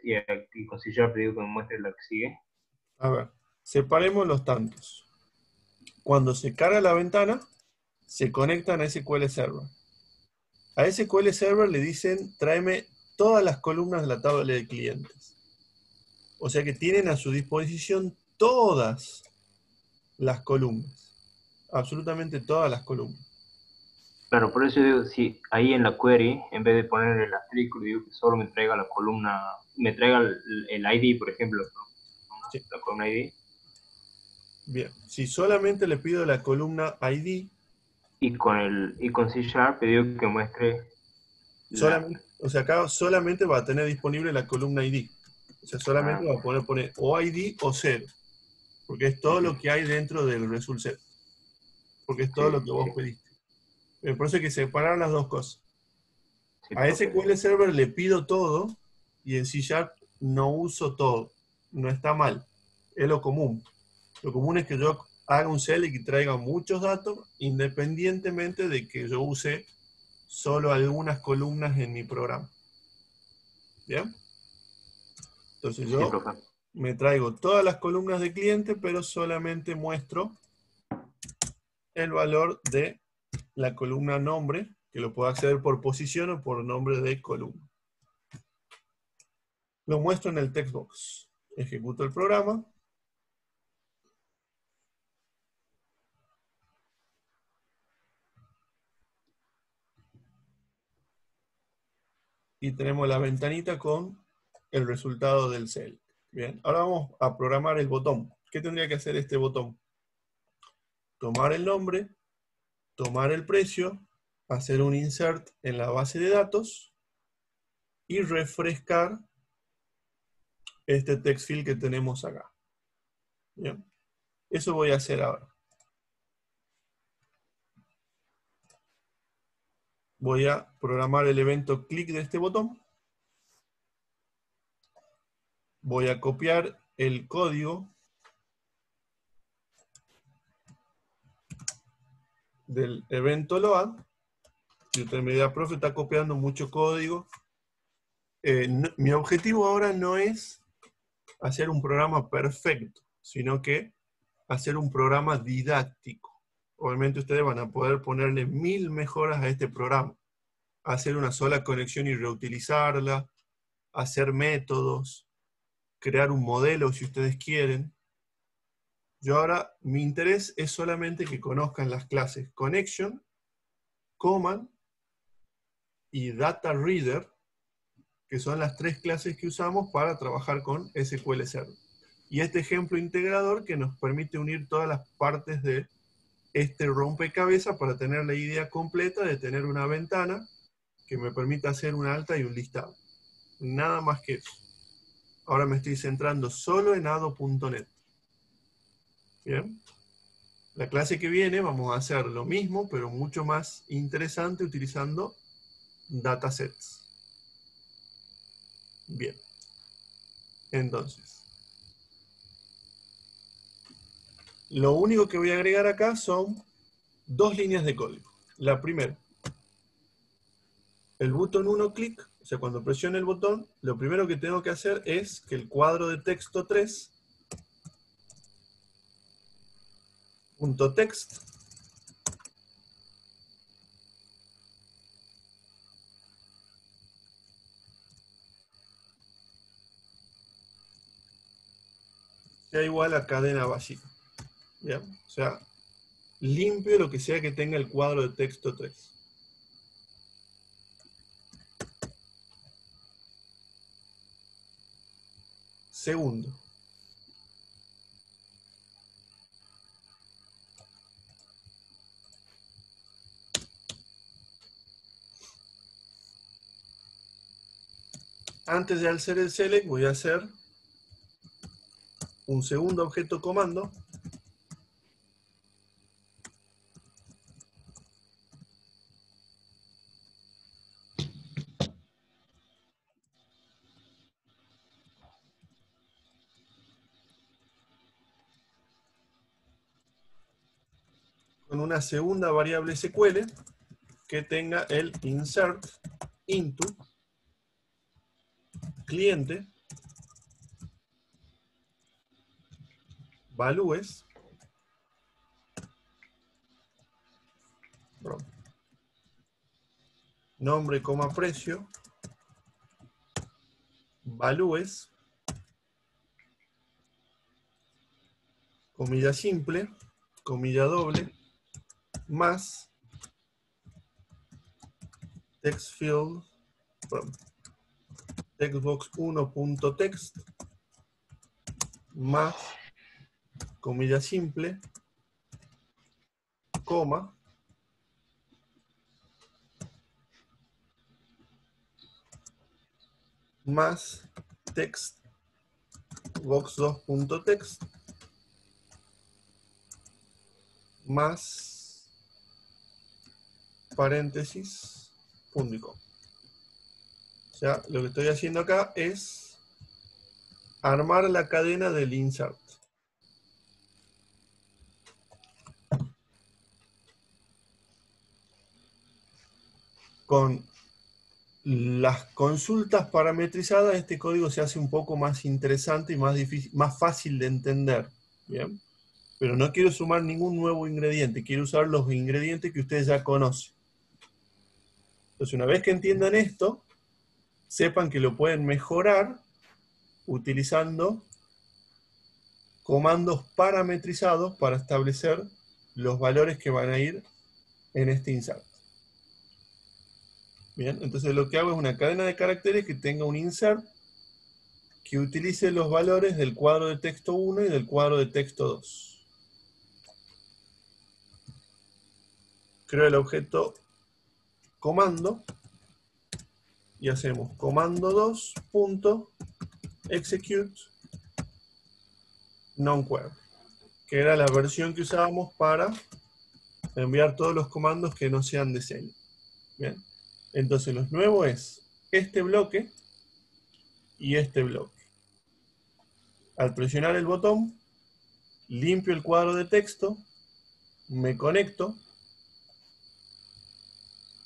y con C# le digo que me muestre la que sigue. A ver, separemos los tantos. Cuando se carga la ventana, se conectan a SQL Server. A SQL Server le dicen, tráeme todas las columnas de la tabla de clientes. O sea que tienen a su disposición todas las columnas. Absolutamente todas las columnas. Claro, por eso digo, si ahí en la query, en vez de poner el asterisco, le digo que solo me traiga la columna, me traiga el ID, por ejemplo, Sí. la columna ID. Bien, si solamente le pido la columna ID, Y con C# le digo que muestre la... solamente, o sea, acá solamente va a tener disponible la columna ID. O sea, solamente Ah, va a poner o ID o 0. Porque es todo lo que hay dentro del result set. Porque es todo lo sí, que vos sí, pediste. Por eso hay que separar las dos cosas. sí, A profe. SQL Server le pido todo y en C# no uso todo. No está mal. Es lo común. Lo común es que yo haga un select y traiga muchos datos independientemente de que yo use solo algunas columnas en mi programa. ¿Bien? Entonces Sí, yo profe. me traigo todas las columnas de cliente, pero solamente muestro el valor de la columna nombre, que lo puedo acceder por posición o por nombre de columna. Lo muestro en el text box. Ejecuto el programa. Y tenemos la ventanita con el resultado del select. Bien, ahora vamos a programar el botón. ¿Qué tendría que hacer este botón? Tomar el nombre, tomar el precio, hacer un insert en la base de datos y refrescar este text field que tenemos acá. Bien, eso voy a hacer ahora. Voy a programar el evento clic de este botón. Voy a copiar el código del evento load. Si usted me dirá, profe, está copiando mucho código. Mi objetivo ahora no es hacer un programa perfecto, sino que hacer un programa didáctico. Obviamente ustedes van a poder ponerle 1000 mejoras a este programa. Hacer una sola conexión y reutilizarla, hacer métodos, crear un modelo si ustedes quieren. Yo ahora, mi interés es solamente que conozcan las clases Connection, Command y Data Reader, que son las 3 clases que usamos para trabajar con SQL Server. Y este ejemplo integrador que nos permite unir todas las partes de este rompecabezas para tener la idea completa de tener una ventana que me permita hacer un alta y un listado. Nada más que eso. Ahora me estoy centrando solo en ado.net. Bien. La clase que viene vamos a hacer lo mismo, pero mucho más interesante utilizando datasets. Bien. Entonces, lo único que voy a agregar acá son 2 líneas de código. La primera, el botón 1 clic, o sea, cuando presione el botón, lo primero que tengo que hacer es que el cuadro de texto 3, .text, sea igual a cadena vacía. ¿Bien? O sea, limpio lo que sea que tenga el cuadro de texto 3. Segundo, antes de hacer el select voy a hacer un segundo objeto comando con una segunda variable SQL que tenga el insert into cliente, values, perdón, nombre, coma, precio, values, comilla simple, comilla doble, más text field, perdón, textbox1.text, más comilla simple, coma, más text box2.text más paréntesis punto y coma. O sea, lo que estoy haciendo acá es armar la cadena del insert. Con las consultas parametrizadas, este código se hace un poco más interesante y más difícil, más fácil de entender. ¿Bien? Pero no quiero sumar ningún nuevo ingrediente, quiero usar los ingredientes que ustedes ya conocen. Entonces, una vez que entiendan esto, sepan que lo pueden mejorar utilizando comandos parametrizados para establecer los valores que van a ir en este insert. Bien, entonces lo que hago es una cadena de caracteres que tenga un insert que utilice los valores del cuadro de texto 1 y del cuadro de texto 2. Creo el objeto comando y hacemos comando 2.execute nonquery, que era la versión que usábamos para enviar todos los comandos que no sean de seña. Bien, entonces lo nuevo es este bloque y este bloque. Al presionar el botón, limpio el cuadro de texto, me conecto,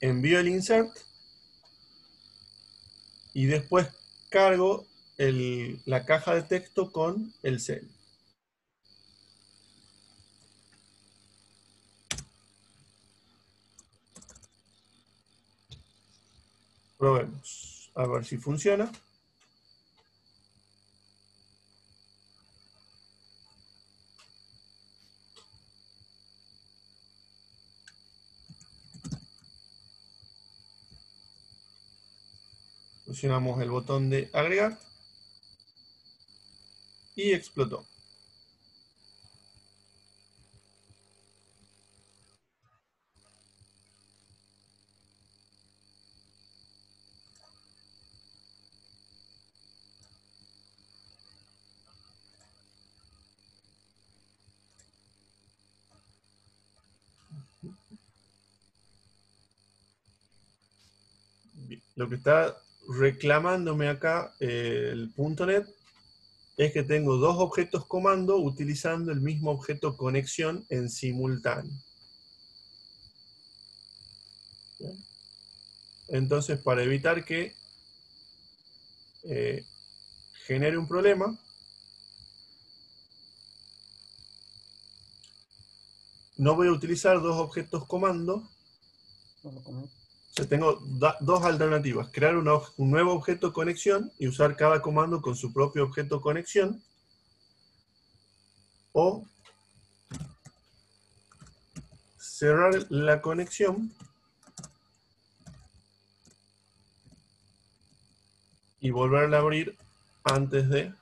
envío el insert y después cargo la caja de texto con el cell. Probemos a ver si funciona. Presionamos el botón de agregar y explotó. Bien. Lo que está reclamándome acá el .NET es que tengo dos objetos comando utilizando el mismo objeto conexión en simultáneo. ¿Bien? Entonces, para evitar que genere un problema, no voy a utilizar dos objetos comando. O sea, tengo dos alternativas: crear un nuevo objeto conexión y usar cada comando con su propio objeto conexión, o cerrar la conexión y volverla a abrir antes de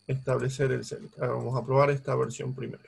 establecer el select. Ahora vamos a probar esta versión primero.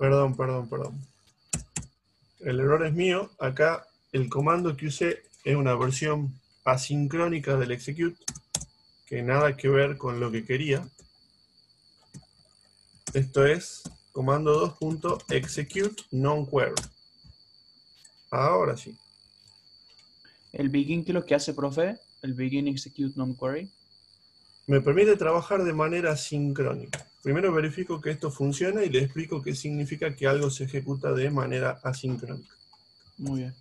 Perdón. El error es mío. Acá el comando que usé es una versión asincrónica del execute, que nada que ver con lo que quería. Esto es comando 2.execute non-query. Ahora sí. El begin, ¿qué es lo que hace, profe? El begin execute non-query. Me permite trabajar de manera sincrónica. Primero verifico que esto funciona y le explico qué significa que algo se ejecuta de manera asincrónica. Muy bien.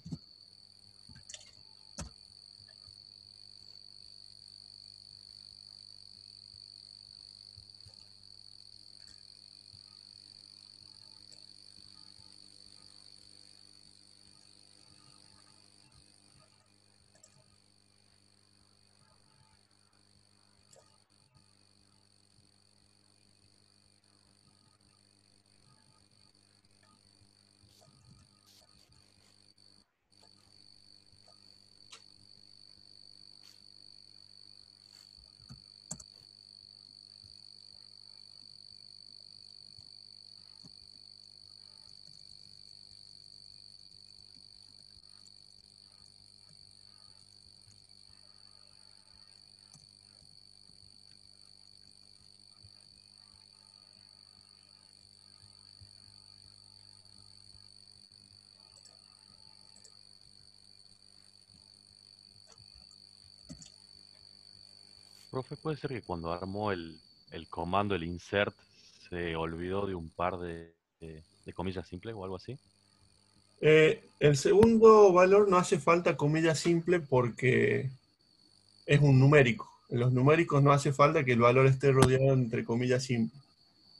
Profe, ¿puede ser que cuando armó el comando, el insert, se olvidó de un par de comillas simples o algo así? El segundo valor no hace falta comilla simple porque es un numérico. En los numéricos no hace falta que el valor esté rodeado entre comillas simples.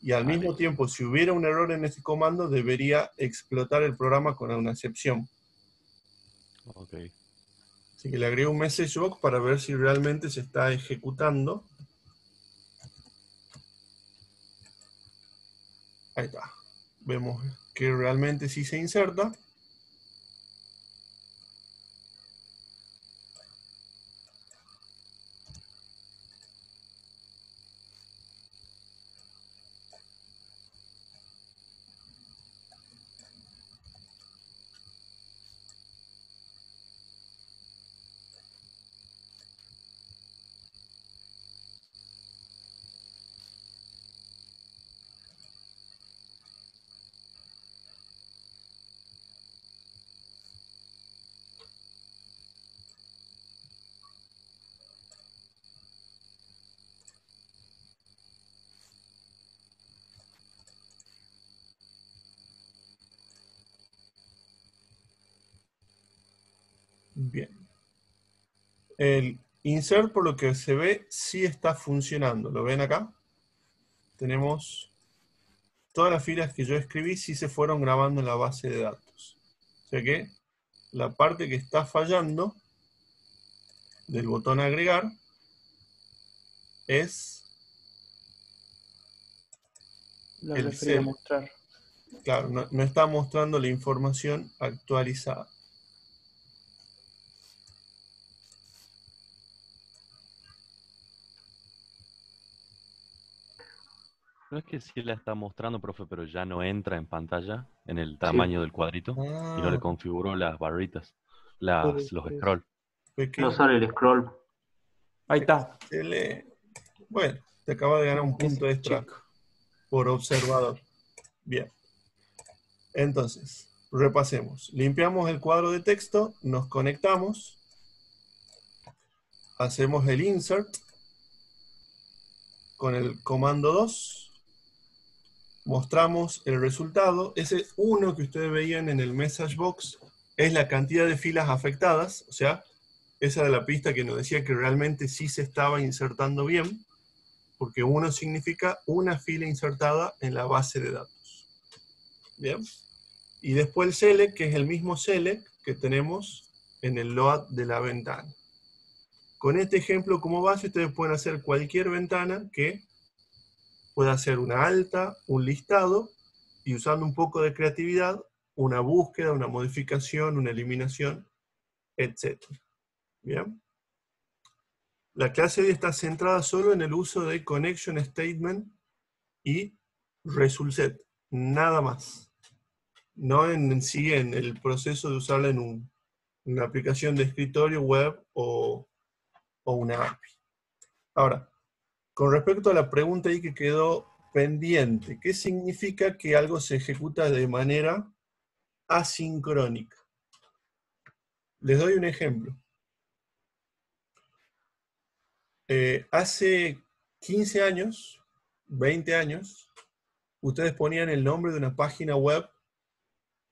Y al mismo Listo. tiempo, si hubiera un error en ese comando, debería explotar el programa con una excepción. Ok. Así que le agrego un message box para ver si realmente se está ejecutando. Ahí está. Vemos que realmente sí se inserta. Bien. El insert, por lo que se ve, sí está funcionando. ¿Lo ven acá? Tenemos todas las filas que yo escribí, sí se fueron grabando en la base de datos. O sea que la parte que está fallando del botón agregar es Lo el refería a cel. mostrar. Claro, no está mostrando la información actualizada. No es que sí la está mostrando, profe, pero ya no entra en pantalla en el Sí, tamaño del cuadrito y no le Ah, configuró las barritas, puede los ser. scroll. no Pequeño. sale el scroll. Ahí está. Excelente. Bueno, te acaba de ganar un punto Ese extra chico. por observador. Bien. Entonces, repasemos. Limpiamos el cuadro de texto, nos conectamos, hacemos el insert con el comando 2, mostramos el resultado. Ese 1 que ustedes veían en el message box es la cantidad de filas afectadas, o sea, esa era la pista que nos decía que realmente sí se estaba insertando bien, porque 1 significa una fila insertada en la base de datos. Bien. Y después el select, que es el mismo select que tenemos en el load de la ventana. Con este ejemplo como base, ustedes pueden hacer cualquier ventana que pueda ser una alta, un listado, y usando un poco de creatividad, una búsqueda, una modificación, una eliminación, etc. ¿Bien? La clase hoy está centrada solo en el uso de connection statement y result set, nada más. no en sí en el proceso de usarla en una aplicación de escritorio, web o una API. Ahora, con respecto a la pregunta ahí que quedó pendiente, ¿qué significa que algo se ejecuta de manera asincrónica? Les doy un ejemplo. Hace 15 años, 20 años, ustedes ponían el nombre de una página web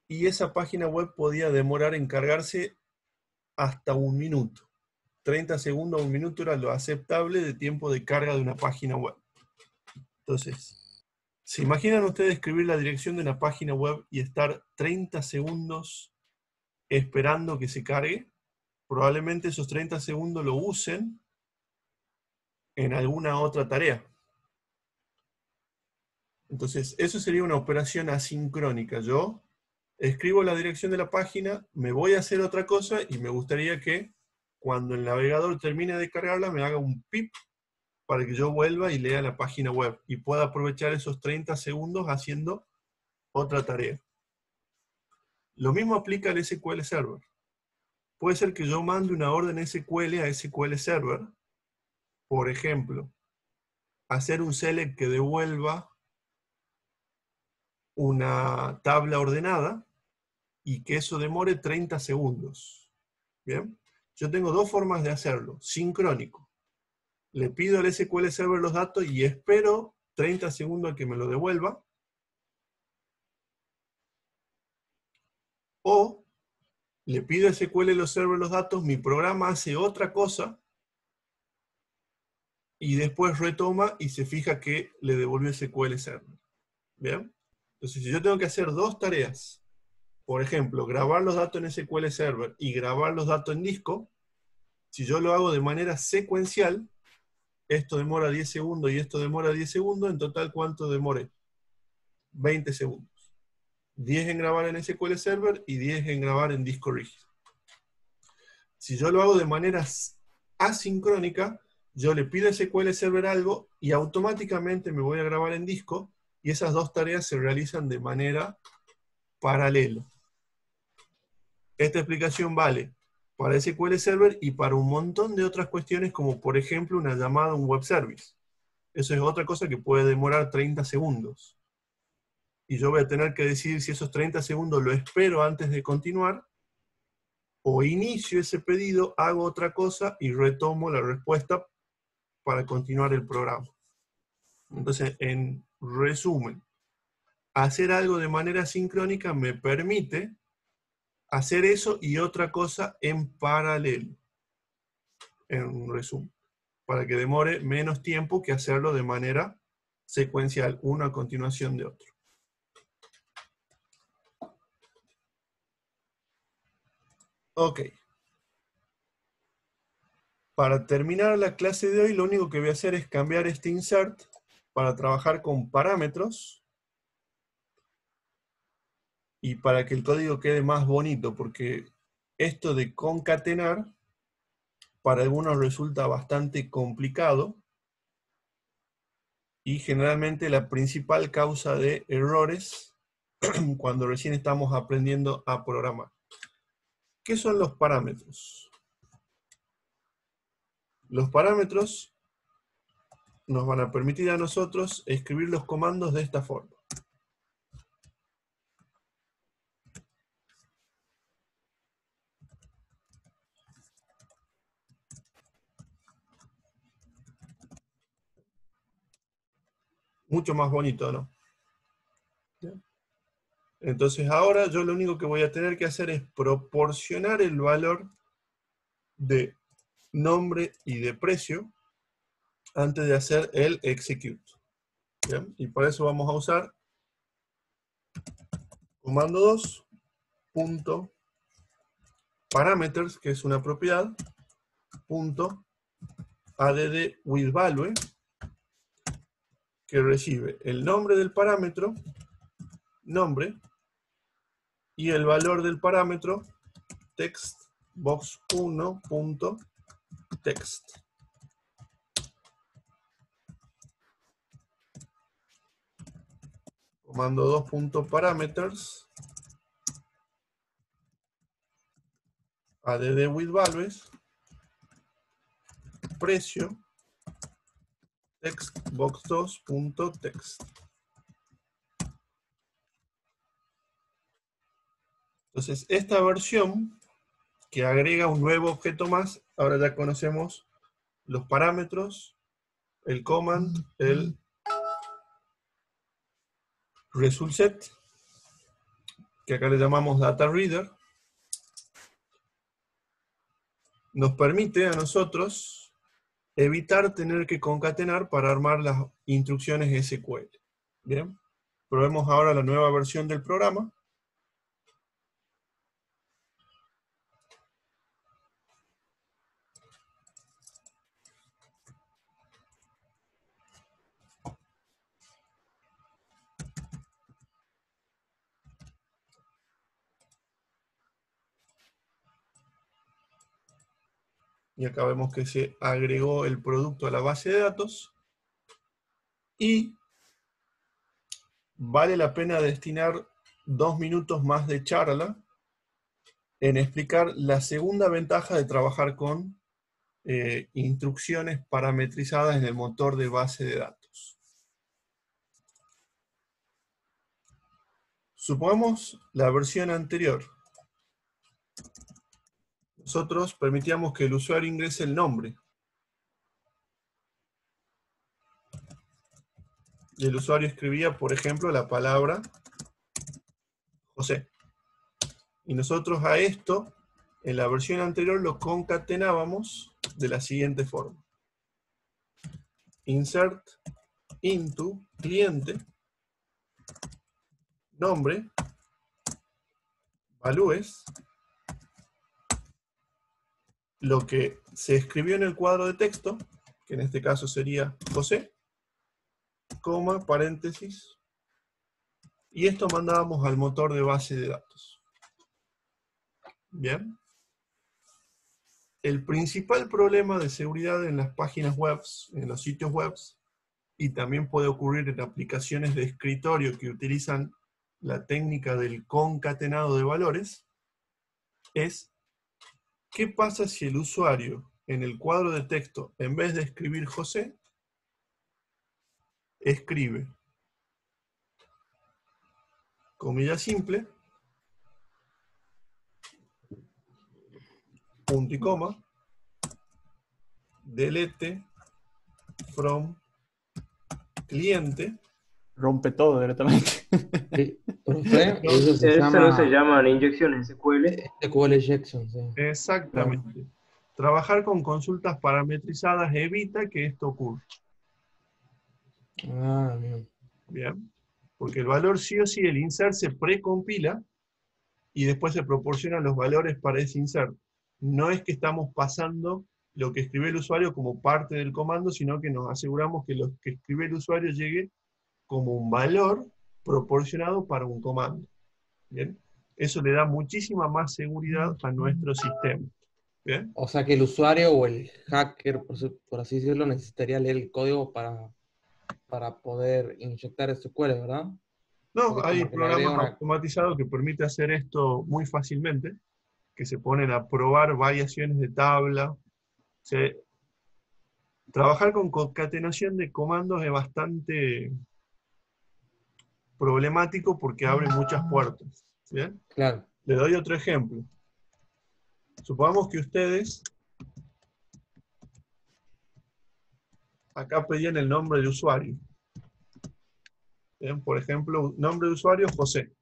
y esa página web podía demorar en cargarse hasta 1 minuto. 30 segundos a 1 minuto era lo aceptable de tiempo de carga de una página web. Entonces, ¿se imaginan ustedes escribir la dirección de una página web y estar 30 segundos esperando que se cargue? Probablemente esos 30 segundos lo usen en alguna otra tarea. Entonces, eso sería una operación asincrónica. Yo escribo la dirección de la página, me voy a hacer otra cosa y me gustaría que cuando el navegador termine de cargarla me haga un pip para que yo vuelva y lea la página web y pueda aprovechar esos 30 segundos haciendo otra tarea. Lo mismo aplica al SQL Server. Puede ser que yo mande una orden SQL a SQL Server, por ejemplo, hacer un select que devuelva una tabla ordenada y que eso demore 30 segundos. ¿Bien? Yo tengo dos formas de hacerlo. Sincrónico. Le pido al SQL Server los datos y espero 30 segundos a que me lo devuelva. O le pido a SQL Server los datos, mi programa hace otra cosa y después retoma y se fija que le devolvió SQL Server. ¿Bien? Entonces, si yo tengo que hacer dos tareas, por ejemplo, grabar los datos en SQL Server y grabar los datos en disco, si yo lo hago de manera secuencial, esto demora 10 segundos y esto demora 10 segundos, en total, ¿cuánto demore? 20 segundos. 10 en grabar en SQL Server y 10 en grabar en disco rígido. Si yo lo hago de manera asincrónica, yo le pido a SQL Server algo y automáticamente me voy a grabar en disco y esas dos tareas se realizan de manera paralela. Esta explicación vale para SQL Server y para un montón de otras cuestiones como por ejemplo una llamada a un web service. Eso es otra cosa que puede demorar 30 segundos. Y yo voy a tener que decidir si esos 30 segundos lo espero antes de continuar o inicio ese pedido, hago otra cosa y retomo la respuesta para continuar el programa. Entonces, en resumen, hacer algo de manera sincrónica me permite hacer eso y otra cosa en paralelo. En resumen, para que demore menos tiempo que hacerlo de manera secuencial, uno a continuación de otro. Ok. Para terminar la clase de hoy, lo único que voy a hacer es cambiar este insert para trabajar con parámetros y para que el código quede más bonito, porque esto de concatenar para algunos resulta bastante complicado y generalmente la principal causa de errores cuando recién estamos aprendiendo a programar. ¿Qué son los parámetros? Los parámetros nos van a permitir a nosotros escribir los comandos de esta forma. Mucho más bonito, ¿no? Entonces ahora yo lo único que voy a tener que hacer es proporcionar el valor de nombre y de precio antes de hacer el execute. ¿Bien? Y para eso vamos a usar comando 2 punto parameters, que es una propiedad, punto add with value, que recibe el nombre del parámetro, nombre, y el valor del parámetro, textbox1.text. Comando 2.parameters add with values, precio, textbox2.text. Entonces, esta versión que agrega un nuevo objeto más, ahora ya conocemos los parámetros, el command, el result set, que acá le llamamos data reader, nos permite a nosotros evitar tener que concatenar para armar las instrucciones SQL. Bien, probemos ahora la nueva versión del programa. Y acá vemos que se agregó el producto a la base de datos. Y vale la pena destinar 2 minutos más de charla en explicar la segunda ventaja de trabajar con instrucciones parametrizadas en el motor de base de datos. Supongamos la versión anterior. Nosotros permitíamos que el usuario ingrese el nombre. Y el usuario escribía, por ejemplo, la palabra José. Y nosotros a esto, en la versión anterior, lo concatenábamos de la siguiente forma. Insert into cliente, nombre, values, lo que se escribió en el cuadro de texto, que en este caso sería José, coma, paréntesis, y esto mandábamos al motor de base de datos. Bien. El principal problema de seguridad en las páginas web, en los sitios web, y también puede ocurrir en aplicaciones de escritorio que utilizan la técnica del concatenado de valores, es ¿qué pasa si el usuario en el cuadro de texto, en vez de escribir José, escribe comilla simple, punto y coma, delete from cliente? Rompe todo directamente. Sí, profe, eso se Eso no se llama llaman inyecciones SQL. SQL injection, sí. Exactamente. Trabajar con consultas parametrizadas evita que esto ocurra. Ah, bien. Bien. Porque el valor sí o sí, el insert se precompila y después se proporcionan los valores para ese insert. No es que estamos pasando lo que escribe el usuario como parte del comando, sino que nos aseguramos que lo que escribe el usuario llegue como un valor proporcionado para un comando. ¿Bien? Eso le da muchísima más seguridad a nuestro sistema. ¿Bien? O sea que el usuario o el hacker, por así decirlo, necesitaría leer el código para poder inyectar SQL, ¿verdad? No, Porque hay como que le agrega programas una... automatizados que permiten hacer esto muy fácilmente, que se ponen a probar variaciones de tabla. Trabajar con concatenación de comandos es bastante problemático porque abre muchas puertas. ¿Bien? Claro. Le doy otro ejemplo. Supongamos que ustedes acá pedían el nombre de usuario. ¿Bien? Por ejemplo, nombre de usuario José.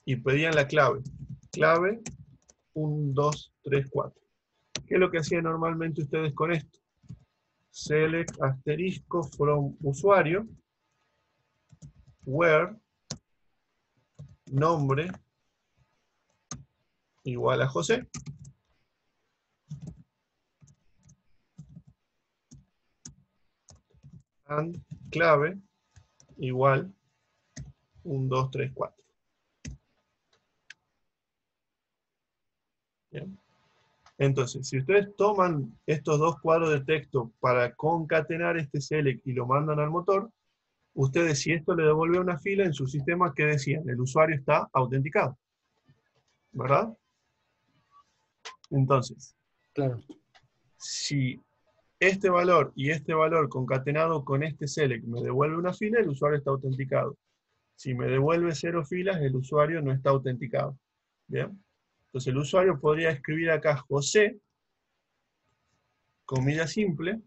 Y pedían la clave. Clave 1, 2, 3, 4. ¿Qué es lo que hacían normalmente ustedes con esto? Select asterisco from usuario, where, nombre, igual a José. And clave, igual, 1, 2, 3, 4. Bien. Entonces, si ustedes toman estos dos cuadros de texto para concatenar este select y lo mandan al motor, ustedes, si esto le devuelve una fila en su sistema, ¿qué decían? El usuario está autenticado. ¿Verdad? Entonces, Claro. si este valor y este valor concatenado con este select me devuelve una fila, el usuario está autenticado. Si me devuelve 0 filas, el usuario no está autenticado. ¿Bien? Entonces el usuario podría escribir acá José, comilla simple,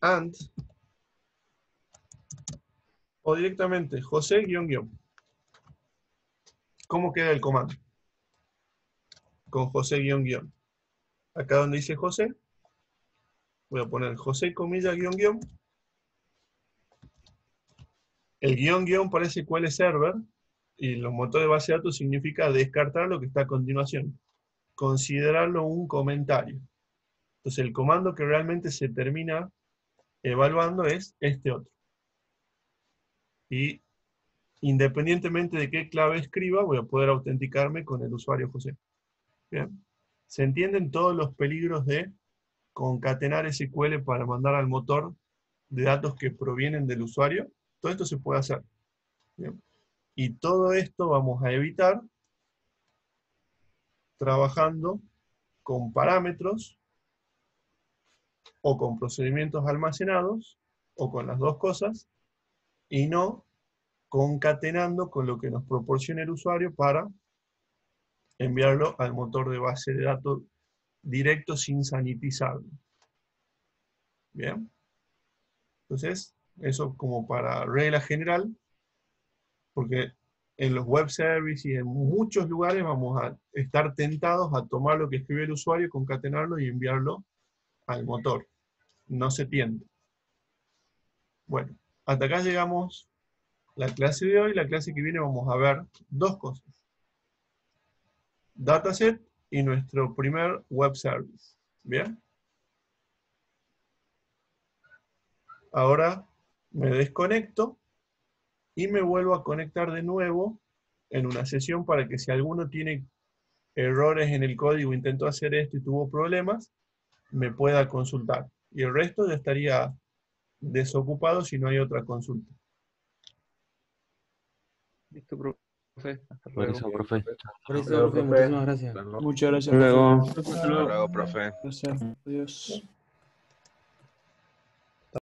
and, o directamente José guión guión. ¿Cómo queda el comando? Con José guión guión. Acá donde dice José, voy a poner José comilla guión guión. El guión guión para SQL Server y los motores de base de datos significa descartar lo que está a continuación. Considerarlo un comentario. Entonces el comando que realmente se termina evaluando es este otro. Y independientemente de qué clave escriba, voy a poder autenticarme con el usuario José. Bien. ¿Se entienden todos los peligros de concatenar SQL para mandar al motor de datos que provienen del usuario? Todo esto se puede hacer. Bien. Y todo esto vamos a evitar trabajando con parámetros o con procedimientos almacenados o con las dos cosas y no concatenando con lo que nos proporciona el usuario para enviarlo al motor de base de datos directo sin sanitizarlo. Bien. Entonces, eso como para regla general, porque en los web services y en muchos lugares vamos a estar tentados a tomar lo que escribe el usuario, concatenarlo y enviarlo al motor. No se tiende. Bueno, hasta acá llegamos la clase de hoy. La clase que viene vamos a ver dos cosas. Dataset y nuestro primer web service. ¿Bien? Ahora me desconecto y me vuelvo a conectar de nuevo en una sesión para que si alguno tiene errores en el código, intentó hacer esto y tuvo problemas, me pueda consultar. Y el resto ya estaría desocupado si no hay otra consulta. Listo, profe. Hasta luego. Buenísimo, profe. Buenísimo, profe. Muchísimas gracias. Muchas gracias, Hasta luego. profe. Hasta luego, profe. Gracias. Adiós.